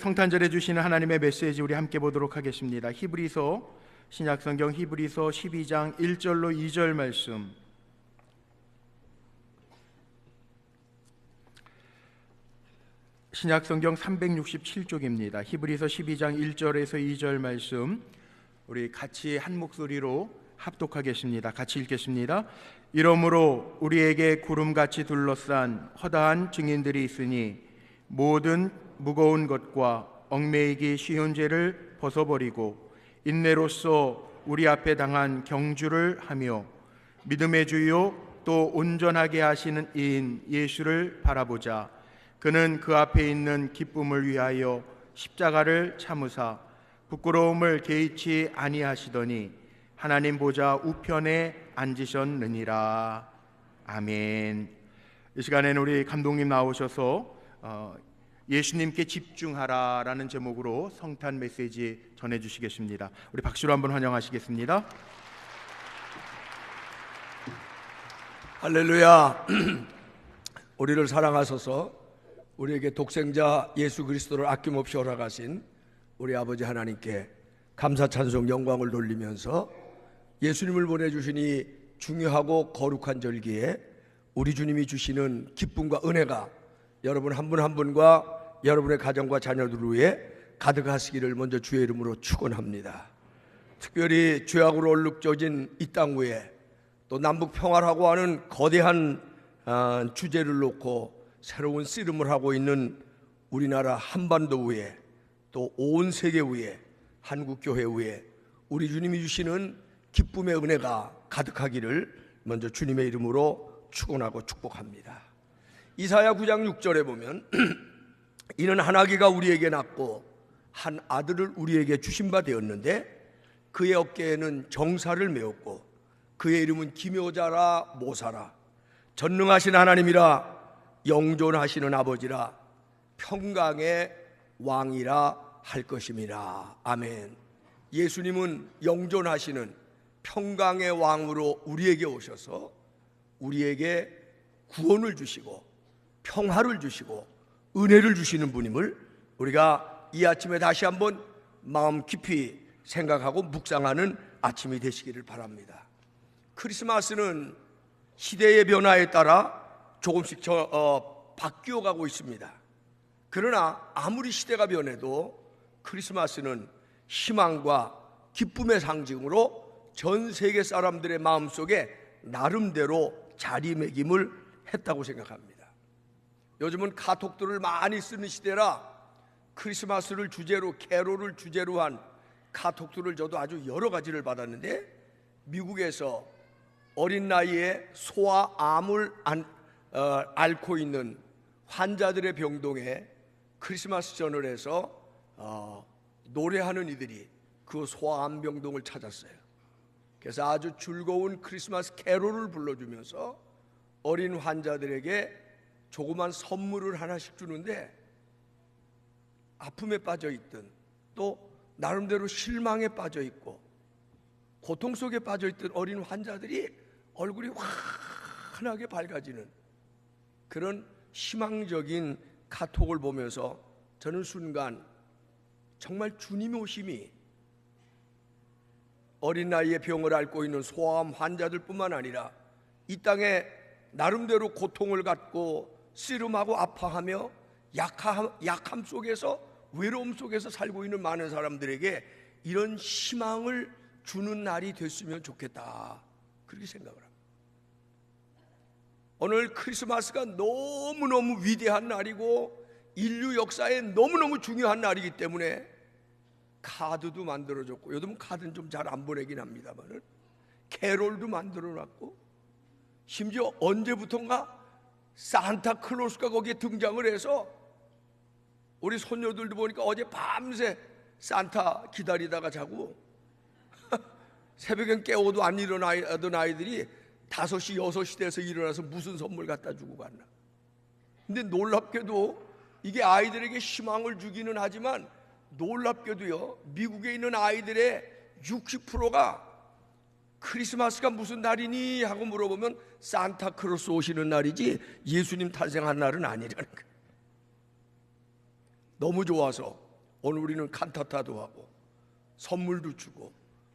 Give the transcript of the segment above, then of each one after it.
성탄절에 주시는 하나님의 메시지 우리 함께 보도록 하겠습니다. 히브리서, 신약성경 히브리서 12장 1절로 2절 말씀. 신약성경 367쪽입니다. 히브리서 12장 1절에서 2절 말씀 우리 같이 한 목소리로 합독하겠습니다. 같이 읽겠습니다. 이러므로 우리에게 구름같이 둘러싼 허다한 증인들이 있으니 모든 무거운 것과 얽매이기 쉬운 죄를 벗어버리고 인내로써 우리 앞에 당한 경주를 하며 믿음의 주요 또 온전하게 하시는 이인 예수를 바라보자. 그는 그 앞에 있는 기쁨을 위하여 십자가를 참으사 부끄러움을 개의치 아니하시더니 하나님 보좌 우편에 앉으셨느니라. 아멘. 이 시간에는 우리 감독님 나오셔서 예수님께 집중하라라는 제목으로 성탄 메시지 전해주시겠습니다. 우리 박수로 한번 환영하시겠습니다. 할렐루야. 우리를 사랑하셔서 우리에게 독생자 예수 그리스도를 아낌없이 허락하신 우리 아버지 하나님께 감사 찬송 영광을 돌리면서 예수님을 보내주시니 중요하고 거룩한 절기에 우리 주님이 주시는 기쁨과 은혜가 여러분 한 분 한 분과 여러분의 가정과 자녀들 위해 가득하시기를 먼저 주의 이름으로 축원합니다. 특별히 죄악으로 얼룩져진 이 땅 위에 또 남북 평화라고 하는 거대한 주제를 놓고 새로운 씨름을 하고 있는 우리나라 한반도 위에 또 온 세계 위에 한국교회 위에 우리 주님이 주시는 기쁨의 은혜가 가득하기를 먼저 주님의 이름으로 축원하고 축복합니다. 이사야 9장 6절에 보면 이는 한 아기가 우리에게 낳고 한 아들을 우리에게 주신 바 되었는데 그의 어깨에는 정사를 메었고 그의 이름은 기묘자라 모사라 전능하신 하나님이라 영존하시는 아버지라 평강의 왕이라 할 것임이라. 아멘. 예수님은 영존하시는 평강의 왕으로 우리에게 오셔서 우리에게 구원을 주시고 평화를 주시고 은혜를 주시는 분임을 우리가 이 아침에 다시 한번 마음 깊이 생각하고 묵상하는 아침이 되시기를 바랍니다. 크리스마스는 시대의 변화에 따라 조금씩 바뀌어가고 있습니다. 그러나 아무리 시대가 변해도 크리스마스는 희망과 기쁨의 상징으로 전 세계 사람들의 마음속에 나름대로 자리매김을 했다고 생각합니다. 요즘은 카톡들을 많이 쓰는 시대라 크리스마스를 주제로 캐롤을 주제로 한 카톡들을 저도 아주 여러 가지를 받았는데 미국에서 어린 나이에 소아암을 앓고 있는 환자들의 병동에 크리스마스 전을 해서 노래하는 이들이 그 소아암 병동을 찾았어요. 그래서 아주 즐거운 크리스마스 캐롤을 불러주면서 어린 환자들에게 조그만 선물을 하나씩 주는데 아픔에 빠져있든 또 나름대로 실망에 빠져있고 고통 속에 빠져있던 어린 환자들이 얼굴이 환하게 밝아지는 그런 희망적인 카톡을 보면서 저는 순간 정말 주님의 오심이 어린 나이에 병을 앓고 있는 소아암 환자들뿐만 아니라 이 땅에 나름대로 고통을 갖고 씨름하고 아파하며 약함 속에서 외로움 속에서 살고 있는 많은 사람들에게 이런 희망을 주는 날이 됐으면 좋겠다, 그렇게 생각을 합니다. 오늘 크리스마스가 너무너무 위대한 날이고 인류 역사에 너무너무 중요한 날이기 때문에 카드도 만들어졌고, 요즘 카드는 좀 잘 안 보내긴 합니다만 캐롤도 만들어놨고, 심지어 언제부턴가 산타클로스가 거기에 등장을 해서 우리 손녀들도 보니까 어제 밤새 산타 기다리다가 자고 새벽엔 깨워도 안 일어나던 아이들이 5시, 6시 돼서 일어나서 무슨 선물 갖다 주고 갔나. 근데 놀랍게도 이게 아이들에게 희망을 주기는 하지만 놀랍게도요, 미국에 있는 아이들의 60%가 크리스마스가 무슨 날이니 하고 물어보면 산타크로스 오시는 날이지 예수님 탄생한 날은 아니라는 거예요. 너무 좋아서 오늘 우리는 칸타타도 하고 선물도 주고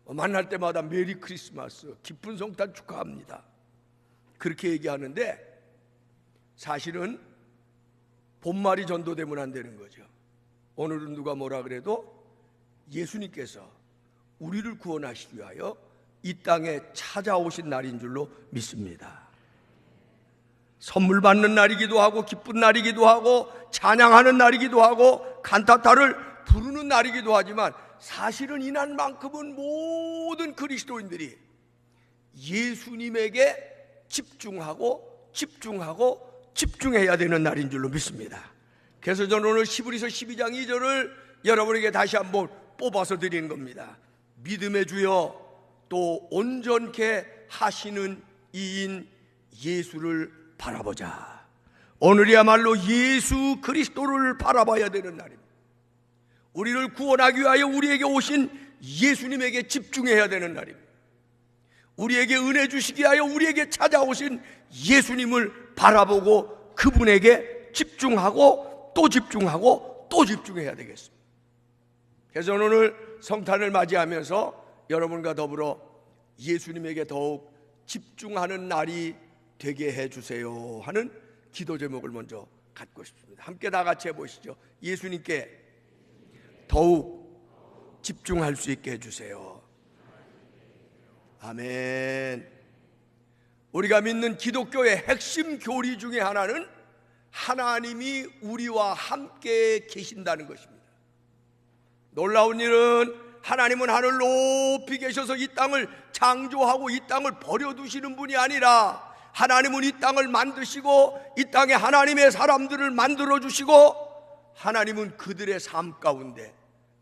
만날 때마다 메리 크리스마스, 기쁜 성탄 축하합니다, 그렇게 얘기하는데 사실은 본말이 전도되면 안 되는 거죠. 오늘은 누가 뭐라 그래도 예수님께서 우리를 구원하시기 위하여 이 땅에 찾아오신 날인 줄로 믿습니다. 선물 받는 날이기도 하고 기쁜 날이기도 하고 찬양하는 날이기도 하고 칸타타를 부르는 날이기도 하지만 사실은 이날만큼은 모든 그리스도인들이 예수님에게 집중해야 되는 날인 줄로 믿습니다. 그래서 저는 오늘 히브리서 12장 2절을 여러분에게 다시 한번 뽑아서 드리는 겁니다. 믿음의 주여 또 온전케 하시는 이인 예수를 바라보자. 오늘이야말로 예수 그리스도를 바라봐야 되는 날입니다. 우리를 구원하기 위하여 우리에게 오신 예수님에게 집중해야 되는 날입니다. 우리에게 은혜 주시기 위하여 우리에게 찾아오신 예수님을 바라보고 그분에게 집중하고 또 집중해야 되겠습니다. 그래서 오늘 성탄을 맞이하면서 여러분과 더불어 예수님에게 더욱 집중하는 날이 되게 해주세요 하는 기도 제목을 먼저 갖고 싶습니다. 함께 다 같이 해보시죠. 예수님께 더욱 집중할 수 있게 해주세요. 아멘. 우리가 믿는 기독교의 핵심 교리 중에 하나는 하나님이 우리와 함께 계신다는 것입니다. 놀라운 일은 하나님은 하늘 높이 계셔서 이 땅을 창조하고 이 땅을 버려두시는 분이 아니라 하나님은 이 땅을 만드시고 이 땅에 하나님의 사람들을 만들어주시고 하나님은 그들의 삶 가운데,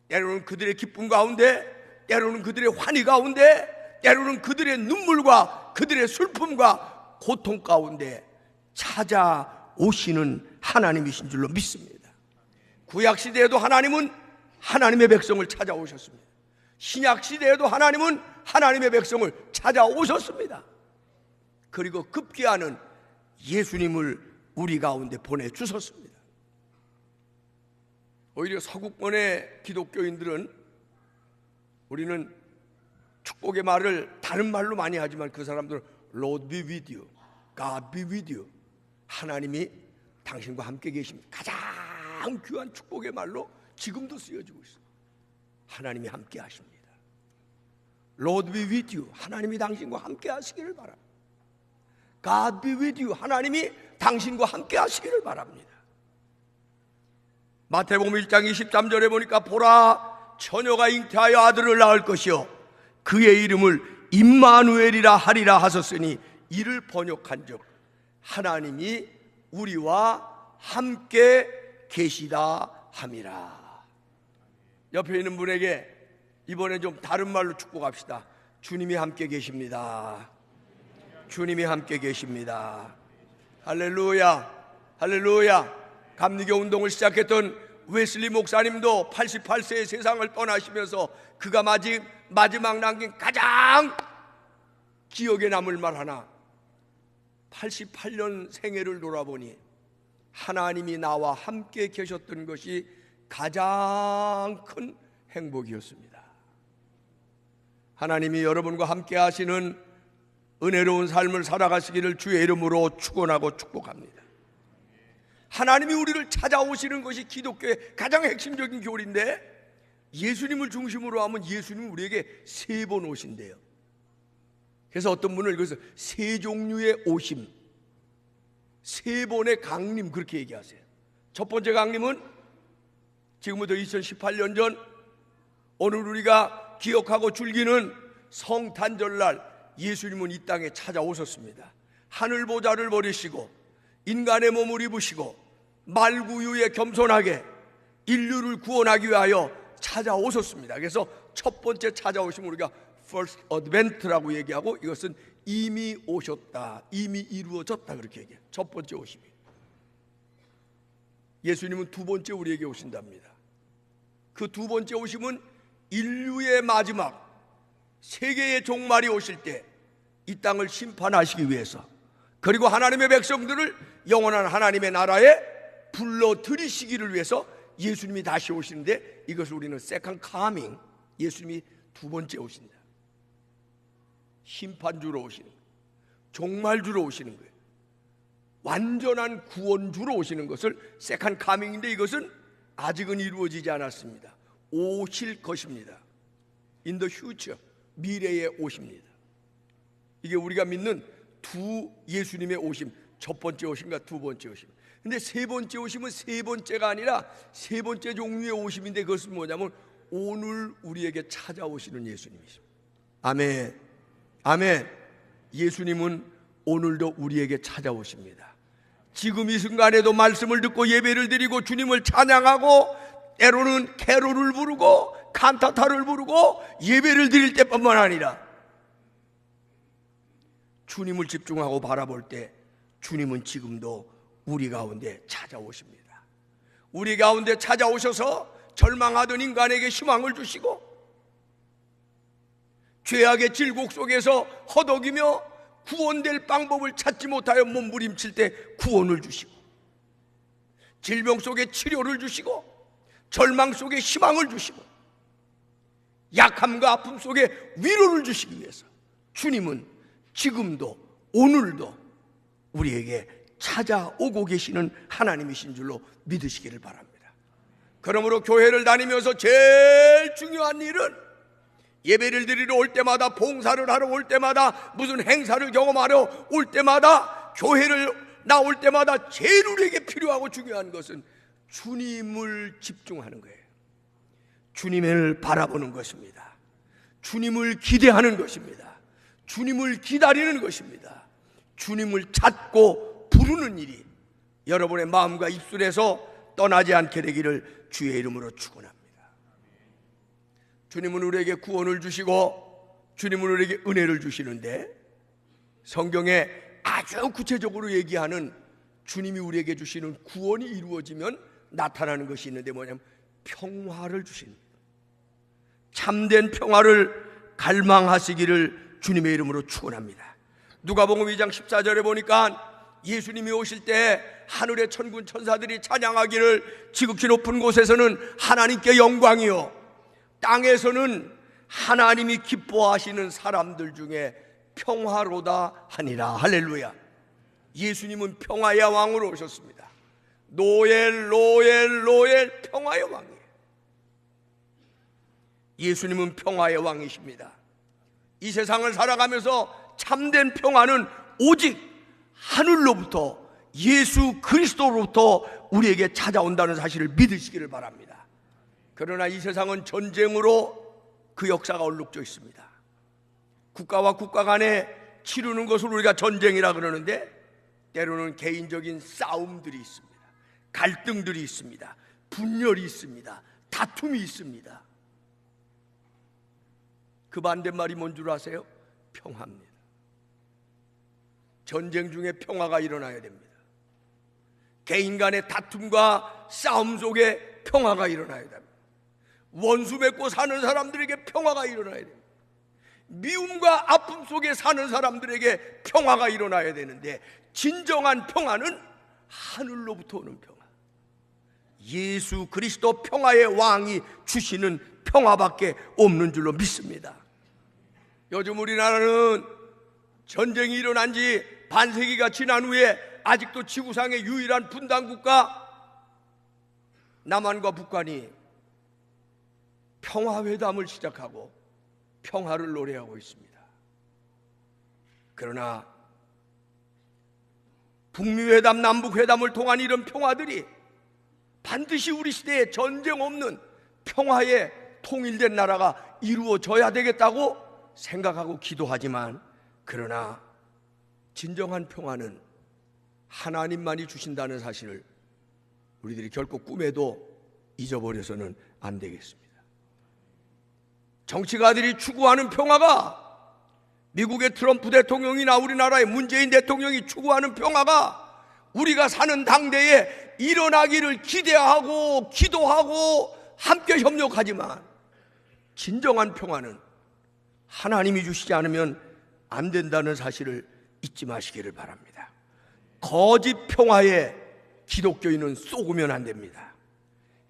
때로는 그들의 기쁨 가운데, 때로는 그들의 환희 가운데, 때로는 그들의 눈물과 그들의 슬픔과 고통 가운데 찾아오시는 하나님이신 줄로 믿습니다. 구약시대에도 하나님은 하나님의 백성을 찾아오셨습니다. 신약시대에도 하나님은 하나님의 백성을 찾아오셨습니다. 그리고 급기야는 예수님을 우리 가운데 보내주셨습니다. 오히려 서구권의 기독교인들은 우리는 축복의 말을 다른 말로 많이 하지만 그 사람들은 Lord be with you, God be with you, 하나님이 당신과 함께 계십니다, 가장 귀한 축복의 말로 지금도 쓰여지고 있습니다. 하나님이 함께 하십니다. Lord be with you, 하나님이 당신과 함께 하시기를 바랍니다. God be with you, 하나님이 당신과 함께 하시기를 바랍니다. 마태복음 1장 23절에 보니까 보라, 처녀가 잉태하여 아들을 낳을 것이요 그의 이름을 임마누엘이라 하리라 하셨으니 이를 번역한즉 하나님이 우리와 함께 계시다 함이라. 옆에 있는 분에게 이번에 좀 다른 말로 축복합시다. 주님이 함께 계십니다. 주님이 함께 계십니다. 할렐루야, 할렐루야. 감리교 운동을 시작했던 웨슬리 목사님도 88세의 세상을 떠나시면서 그가 마지막 남긴 가장 기억에 남을 말 하나, 88년 생애를 돌아보니 하나님이 나와 함께 계셨던 것이 가장 큰 행복이었습니다. 하나님이 여러분과 함께 하시는 은혜로운 삶을 살아가시기를 주의 이름으로 축원하고 축복합니다. 하나님이 우리를 찾아오시는 것이 기독교의 가장 핵심적인 교리인데, 예수님을 중심으로 하면 예수님은 우리에게 3번 오신대요. 그래서 어떤 분은 그래서 3종류의 오심, 3번의 강림, 그렇게 얘기하세요. 첫 번째 강림은 지금부터 2018년 전 오늘 우리가 기억하고 즐기는 성탄절날 예수님은 이 땅에 찾아오셨습니다. 하늘 보좌를 버리시고 인간의 몸을 입으시고 말구유에 겸손하게 인류를 구원하기 위하여 찾아오셨습니다. 그래서 첫 번째 찾아오심을 우리가 First Advent라고 얘기하고, 이것은 이미 오셨다, 이미 이루어졌다, 그렇게 얘기해요. 첫 번째 오심이. 예수님은 두 번째 우리에게 오신답니다. 그 두 번째 오심은 인류의 마지막, 세계의 종말이 오실 때 이 땅을 심판하시기 위해서, 그리고 하나님의 백성들을 영원한 하나님의 나라에 불러들이시기를 위해서 예수님이 다시 오시는데 이것을 우리는 세컨 카밍, 예수님이 두 번째 오신다. 심판주로 오시는 거예요. 종말주로 오시는 거예요. 완전한 구원주로 오시는 것을 세컨 카밍인데 이것은 아직은 이루어지지 않았습니다. 오실 것입니다. In the future, 미래에 오십니다. 이게 우리가 믿는 두 예수님의 오심, 첫 번째 오심과 두 번째 오심. 근데 세 번째 오심은 세 번째가 아니라 세 번째 종류의 오심인데 그것은 뭐냐면 오늘 우리에게 찾아오시는 예수님이십니다. 아멘. 아멘. 예수님은 오늘도 우리에게 찾아오십니다. 지금 이 순간에도 말씀을 듣고 예배를 드리고 주님을 찬양하고 때로는 캐롤을 부르고 칸타타를 부르고 예배를 드릴 때뿐만 아니라 주님을 집중하고 바라볼 때 주님은 지금도 우리 가운데 찾아오십니다. 우리 가운데 찾아오셔서 절망하던 인간에게 희망을 주시고 죄악의 질곡 속에서 허덕이며 구원될 방법을 찾지 못하여 몸부림칠 때 구원을 주시고 질병 속에 치료를 주시고 절망 속에 희망을 주시고 약함과 아픔 속에 위로를 주시기 위해서 주님은 지금도 오늘도 우리에게 찾아오고 계시는 하나님이신 줄로 믿으시기를 바랍니다. 그러므로 교회를 다니면서 제일 중요한 일은 예배를 드리러 올 때마다, 봉사를 하러 올 때마다, 무슨 행사를 경험하러 올 때마다, 교회를 나올 때마다 제일 우리에게 필요하고 중요한 것은 주님을 집중하는 거예요. 주님을 바라보는 것입니다. 주님을 기대하는 것입니다. 주님을 기다리는 것입니다. 주님을 찾고 부르는 일이 여러분의 마음과 입술에서 떠나지 않게 되기를 주의 이름으로 축원합니다. 주님은 우리에게 구원을 주시고 주님은 우리에게 은혜를 주시는데 성경에 아주 구체적으로 얘기하는 주님이 우리에게 주시는 구원이 이루어지면 나타나는 것이 있는데 뭐냐면 평화를 주십니다. 참된 평화를 갈망하시기를 주님의 이름으로 축원합니다. 누가복음 2장 14절에 보니까 예수님이 오실 때 하늘의 천군 천사들이 찬양하기를 지극히 높은 곳에서는 하나님께 영광이요 땅에서는 하나님이 기뻐하시는 사람들 중에 평화로다 하니라. 할렐루야. 예수님은 평화의 왕으로 오셨습니다. 노엘 노엘 노엘 평화의 왕이에요. 예수님은 평화의 왕이십니다. 이 세상을 살아가면서 참된 평화는 오직 하늘로부터 예수 그리스도로부터 우리에게 찾아온다는 사실을 믿으시기를 바랍니다. 그러나 이 세상은 전쟁으로 그 역사가 얼룩져 있습니다. 국가와 국가 간에 치르는 것을 우리가 전쟁이라 그러는데 때로는 개인적인 싸움들이 있습니다. 갈등들이 있습니다. 분열이 있습니다. 다툼이 있습니다. 그 반대말이 뭔 줄 아세요? 평화입니다. 전쟁 중에 평화가 일어나야 됩니다. 개인 간의 다툼과 싸움 속에 평화가 일어나야 됩니다. 원수 맺고 사는 사람들에게 평화가 일어나야 됩니다. 미움과 아픔 속에 사는 사람들에게 평화가 일어나야 되는데 진정한 평화는 하늘로부터 오는 평화, 예수 그리스도 평화의 왕이 주시는 평화밖에 없는 줄로 믿습니다. 요즘 우리나라는 전쟁이 일어난 지 반세기가 지난 후에 아직도 지구상의 유일한 분단국가 남한과 북한이 평화회담을 시작하고 평화를 노래하고 있습니다. 그러나 북미회담, 남북회담을 통한 이런 평화들이 반드시 우리 시대에 전쟁 없는 평화의 통일된 나라가 이루어져야 되겠다고 생각하고 기도하지만 그러나 진정한 평화는 하나님만이 주신다는 사실을 우리들이 결코 꿈에도 잊어버려서는 안 되겠습니다. 정치가들이 추구하는 평화가, 미국의 트럼프 대통령이나 우리나라의 문재인 대통령이 추구하는 평화가 우리가 사는 당대에 일어나기를 기대하고 기도하고 함께 협력하지만 진정한 평화는 하나님이 주시지 않으면 안 된다는 사실을 잊지 마시기를 바랍니다. 거짓 평화에 기독교인은 쏘으면 안 됩니다.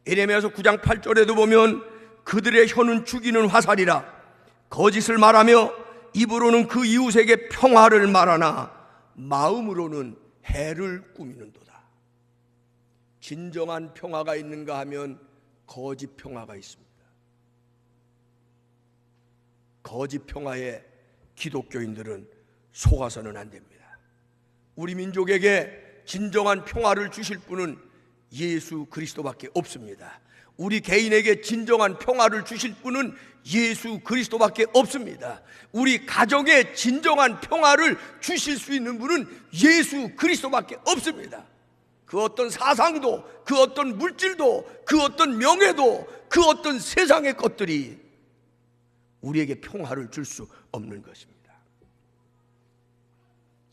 에레미야서 9장 8절에도 보면 그들의 혀는 죽이는 화살이라 거짓을 말하며 입으로는 그 이웃에게 평화를 말하나 마음으로는 해를 꾸미는도다. 진정한 평화가 있는가 하면 거짓 평화가 있습니다. 거짓 평화에 기독교인들은 속아서는 안 됩니다. 우리 민족에게 진정한 평화를 주실 분은 예수 그리스도밖에 없습니다. 우리 개인에게 진정한 평화를 주실 분은 예수 그리스도밖에 없습니다. 우리 가정에 진정한 평화를 주실 수 있는 분은 예수 그리스도밖에 없습니다. 그 어떤 사상도, 그 어떤 물질도, 그 어떤 명예도, 그 어떤 세상의 것들이 우리에게 평화를 줄 수 없는 것입니다.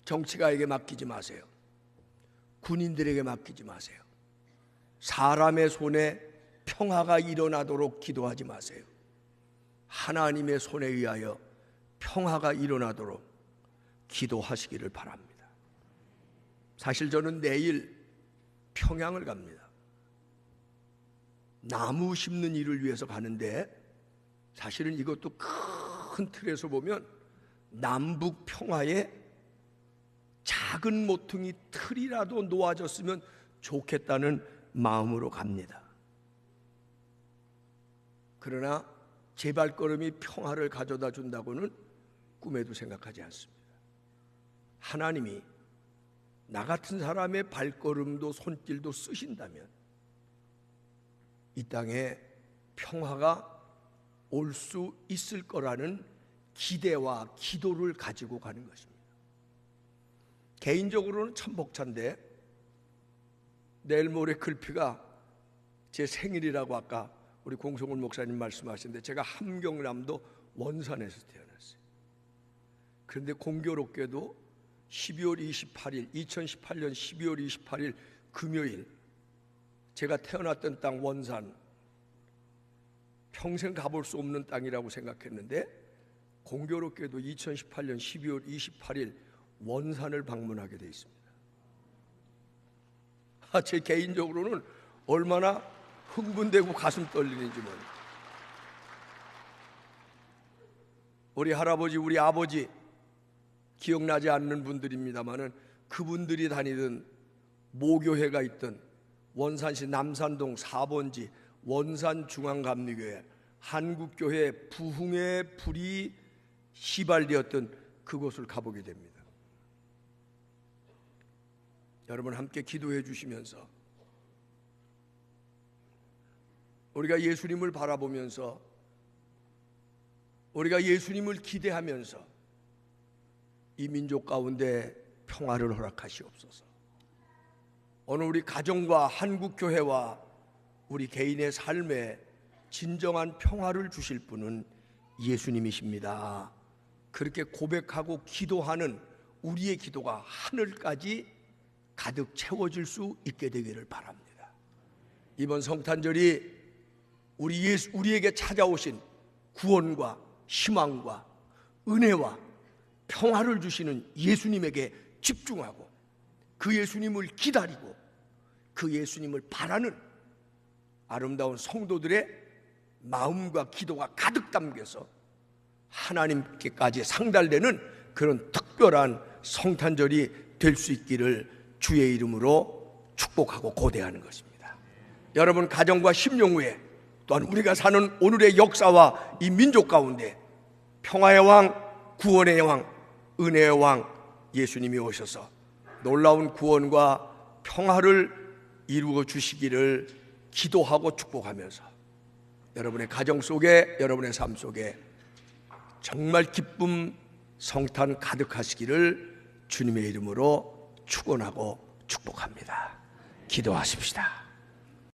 정치가에게 맡기지 마세요. 군인들에게 맡기지 마세요. 사람의 손에 평화가 일어나도록 기도하지 마세요. 하나님의 손에 의하여 평화가 일어나도록 기도하시기를 바랍니다. 사실 저는 내일 평양을 갑니다. 나무 심는 일을 위해서 가는데, 사실은 이것도 큰 틀에서 보면 남북 평화에 작은 모퉁이 틀이라도 놓아졌으면 좋겠다는 마음으로 갑니다. 그러나 제 발걸음이 평화를 가져다 준다고는 꿈에도 생각하지 않습니다. 하나님이 나 같은 사람의 발걸음도 손길도 쓰신다면 이 땅에 평화가 올 수 있을 거라는 기대와 기도를 가지고 가는 것입니다. 개인적으로는 참 벅찬데, 내일 모레 글피가 제 생일이라고 아까 우리 공성훈 목사님 말씀하시는데, 제가 함경남도 원산에서 태어났어요. 그런데 공교롭게도 12월 28일 2018년 12월 28일 금요일, 제가 태어났던 땅 원산, 평생 가볼 수 없는 땅이라고 생각했는데 공교롭게도 2018년 12월 28일 원산을 방문하게 돼 있습니다. 제 개인적으로는 얼마나 흥분되고 가슴 떨리는지 모르겠어요. 우리 할아버지, 우리 아버지 기억나지 않는 분들입니다마는 그분들이 다니던 모교회가 있던 원산시 남산동 4번지 원산중앙감리교회, 한국교회 부흥의 불이 시발되었던 그곳을 가보게 됩니다. 여러분 함께 기도해 주시면서 우리가 예수님을 바라보면서, 우리가 예수님을 기대하면서 이 민족 가운데 평화를 허락하시옵소서. 오늘 우리 가정과 한국교회와 우리 개인의 삶에 진정한 평화를 주실 분은 예수님이십니다. 그렇게 고백하고 기도하는 우리의 기도가 하늘까지 가득 채워질 수 있게 되기를 바랍니다. 이번 성탄절이 우리에게 찾아오신 구원과 희망과 은혜와 평화를 주시는 예수님에게 집중하고 그 예수님을 기다리고 그 예수님을 바라는 아름다운 성도들의 마음과 기도가 가득 담겨서 하나님께까지 상달되는 그런 특별한 성탄절이 될 수 있기를 주의 이름으로 축복하고 고대하는 것입니다. 여러분 가정과 심령후에 또한 우리가 사는 오늘의 역사와 이 민족 가운데 평화의 왕, 구원의 왕, 은혜의 왕 예수님이 오셔서 놀라운 구원과 평화를 이루어 주시기를 기도하고 축복하면서 여러분의 가정 속에, 여러분의 삶 속에 정말 기쁨, 성탄 가득하시기를 주님의 이름으로 축원하고 축복합니다. 기도하십시다.